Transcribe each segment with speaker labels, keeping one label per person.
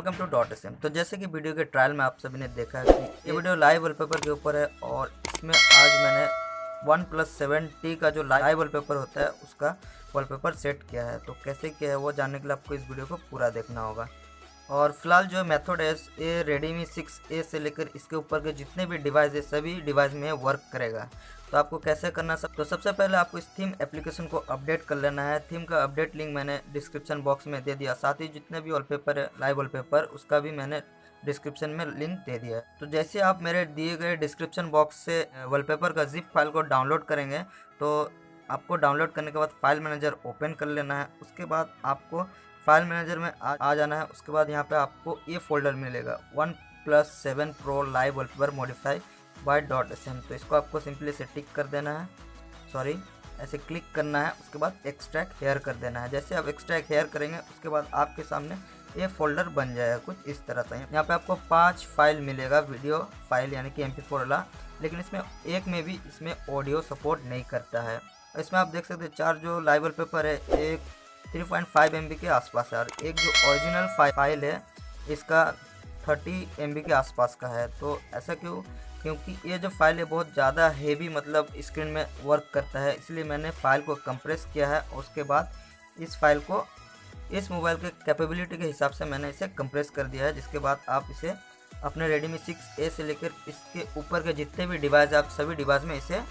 Speaker 1: Welcome to .sm। तो जैसे कि वीडियो के ट्रायल में आप सभी ने देखा है कि ये वीडियो लाइव वॉलपेपर के ऊपर है और इसमें आज मैंने OnePlus 7T का जो लाइव वॉलपेपर होता है उसका वॉलपेपर सेट किया है। तो कैसे किया है वो जानने के लिए आपको इस वीडियो को पूरा देखना होगा। और फिलहाल जो मेथड है ये Redmi 6A से लेकर इसके ऊपर के जितने भी डिवाइस है सभी डिवाइस में वर्क करेगा। तो आपको कैसे करना तो सबसे पहले आपको इस थीम एप्लीकेशन को अपडेट कर लेना है। थीम का अपडेट लिंक मैंने डिस्क्रिप्शन बॉक्स में दे दिया, साथ ही जितने भी वॉलपेपर है लाइव वॉलपेपर उसका भी मैंने डिस्क्रिप्शन में लिंक दे दिया है। तो जैसे आप मेरे दिए गए डिस्क्रिप्शन बॉक्स से वॉलपेपर का जिप फाइल को डाउनलोड करेंगे तो आपको डाउनलोड करने के बाद फाइल मैनेजर ओपन कर लेना है। उसके बाद आपको फाइल मैनेजर में आ जाना है। उसके बाद यहाँ पे आपको ये फोल्डर मिलेगा OnePlus 7 Pro live wallpaper modify by .sm। तो इसको आपको सिंपली से टिक कर देना है, ऐसे क्लिक करना है। उसके बाद एक्सट्रैक्ट हेयर कर देना है। जैसे आप एक्सट्रैक्ट हेयर करेंगे उसके बाद आपके सामने ये फोल्डर बन जाएगा कुछ इस तरह से। यहाँ पे आपको 5 फाइल मिलेगा, वीडियो फाइल यानी कि MP4 वाला, लेकिन इसमें एक में भी इसमें ऑडियो सपोर्ट नहीं करता है। इसमें आप देख सकते हैं 4 जो लाइव वॉलपेपर है एक 3.5 MB के आसपास है और एक जो ओरिजिनल फाइल है इसका 30 MB के आसपास का है। तो ऐसा क्योंकि ये जो फाइल है बहुत ज़्यादा हेवी मतलब स्क्रीन में वर्क करता है, इसलिए मैंने फ़ाइल को कंप्रेस किया है। और उसके बाद इस फाइल को इस मोबाइल के कैपेबिलिटी के हिसाब से मैंने इसे कंप्रेस कर दिया है। जिसके बाद आप इसे अपने Redmi 6A से लेकर इसके ऊपर के जितने भी डिवाइस है आप सभी डिवाइस में इसे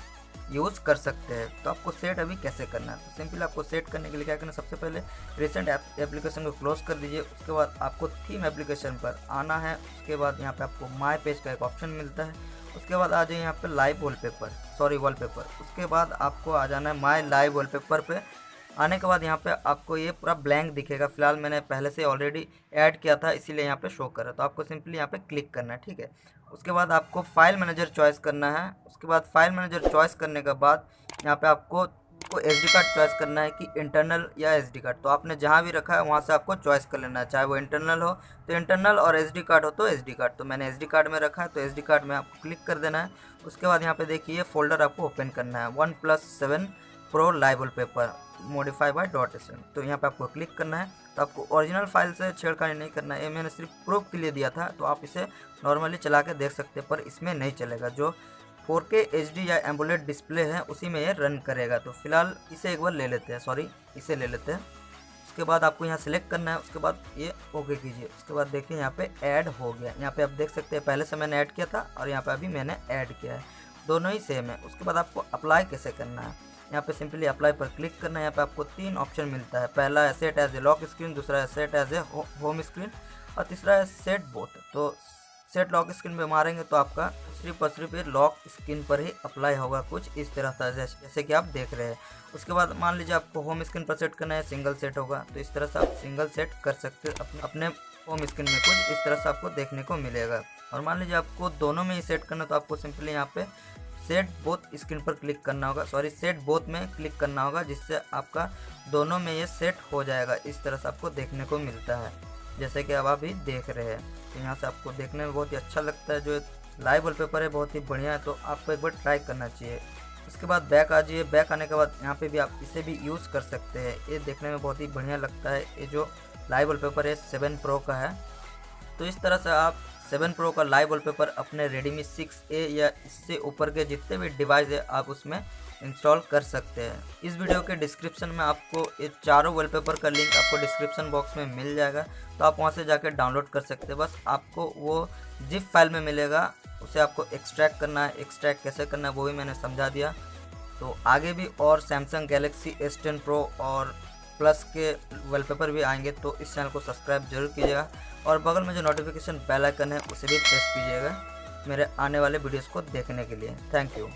Speaker 1: यूज़ कर सकते हैं। तो आपको सेट अभी कैसे करना है, तो सिंपली आपको सेट करने के लिए क्या करना है, सबसे पहले रिसेंट एप्लीकेशन को क्लोज कर दीजिए। उसके बाद आपको थीम एप्लीकेशन पर आना है। उसके बाद यहाँ पे आपको माय पेज का एक ऑप्शन मिलता है। उसके बाद आ जाइए यहाँ पे लाइव वॉलपेपर। उसके बाद आपको आ जाना है माय लाइव वॉलपेपर पे। आने के बाद यहाँ पे आपको ये पूरा ब्लैंक दिखेगा। फिलहाल मैंने पहले से ऑलरेडी ऐड किया था इसीलिए यहाँ पे शो कर रहा है। तो आपको सिंपली यहाँ पे क्लिक करना है, ठीक है। उसके बाद आपको फाइल मैनेजर चॉइस करना है। उसके बाद फाइल मैनेजर चॉइस करने के बाद यहाँ पे आपको SD कार्ड चॉइस करना है कि इंटरनल या SD कार्ड। तो आपने जहाँ भी रखा है वहाँ से आपको चॉइस कर लेना है, चाहे वो इंटरनल हो तो इंटरनल और SD कार्ड हो तो SD कार्ड। तो मैंने SD कार्ड में रखा है तो SD कार्ड में आपको क्लिक कर देना है। उसके बाद यहाँ पे देखिए फोल्डर आपको ओपन करना है OnePlus 7 Pro live wallpaper modify by .sm। तो यहाँ पे आपको क्लिक करना है। तो आपको ओरिजिनल फाइल से छेड़खानी नहीं करना है, ये मैंने सिर्फ प्रूफ के लिए दिया था। तो आप इसे नॉर्मली चला के देख सकते हैं पर इसमें नहीं चलेगा। जो 4K HD या एम्बुलेट डिस्प्ले है उसी में ये रन करेगा। तो फिलहाल इसे एक बार ले लेते हैं, इसे ले लेते हैं। उसके बाद आपको यहाँ सेलेक्ट करना है। उसके बाद ये ओके कीजिए। उसके बाद देखिए यहाँ पे ऐड हो गया। यहाँ पे आप देख सकते हैं पहले से मैंने ऐड किया था और यहाँ पे अभी मैंने ऐड किया है, दोनों ही सेम है। उसके बाद आपको अप्लाई कैसे करना है, यहाँ पे सिंपली अप्लाई पर क्लिक करना है। यहाँ पे आपको 3 ऑप्शन मिलता है, पहला है set as a lock screen, दूसरा है set as a home screen और तीसरा है सेट बोथ। तो सेट लॉक स्क्रीन पे मारेंगे तो आपका सिर्फ और सिर्फ ये लॉक स्क्रीन पर ही अप्लाई होगा कुछ इस तरह से जैसे कि आप देख रहे हैं। उसके बाद मान लीजिए आपको होम स्क्रीन पर सेट करना है, सिंगल सेट होगा। तो इस तरह से आप सिंगल सेट कर सकते हैं अपने होम स्क्रीन में, कुछ इस तरह से आपको देखने को मिलेगा। और मान लीजिए आपको दोनों में ही सेट करना है तो आपको सिंपली यहाँ पे सेट बोथ स्क्रीन पर क्लिक करना होगा, सेट बोथ में क्लिक करना होगा, जिससे आपका दोनों में ये सेट हो जाएगा। इस तरह से आपको देखने को मिलता है जैसे कि अब आप भी देख रहे हैं। तो यहाँ से आपको देखने में बहुत ही अच्छा लगता है। जो लाइव वॉलपेपर है बहुत ही बढ़िया है, तो आपको एक बार ट्राई करना चाहिए। उसके बाद बैक आ जाइए। बैक आने के बाद यहाँ पे भी आप इसे भी यूज़ कर सकते हैं, ये देखने में बहुत ही बढ़िया लगता है। ये जो लाइव वॉलपेपर है 7 Pro का है। तो इस तरह से आप 7 Pro का लाइव वॉलपेपर अपने Redmi 6A या इससे ऊपर के जितने भी डिवाइस है आप उसमें इंस्टॉल कर सकते हैं। इस वीडियो के डिस्क्रिप्शन में आपको ये चारों वॉलपेपर का लिंक आपको डिस्क्रिप्शन बॉक्स में मिल जाएगा, तो आप वहां से जाकर डाउनलोड कर सकते हैं। बस आपको वो जिप फाइल में मिलेगा, उसे आपको एक्सट्रैक्ट करना है। एक्सट्रैक्ट कैसे करना है वो भी मैंने समझा दिया। तो आगे भी और Samsung Galaxy S10 Pro और प्लस के वॉलपेपर भी आएंगे, तो इस चैनल को सब्सक्राइब जरूर कीजिएगा और बगल में जो नोटिफिकेशन बेल आइकन है उसे भी प्रेस कीजिएगा मेरे आने वाले वीडियोस को देखने के लिए। Thank you.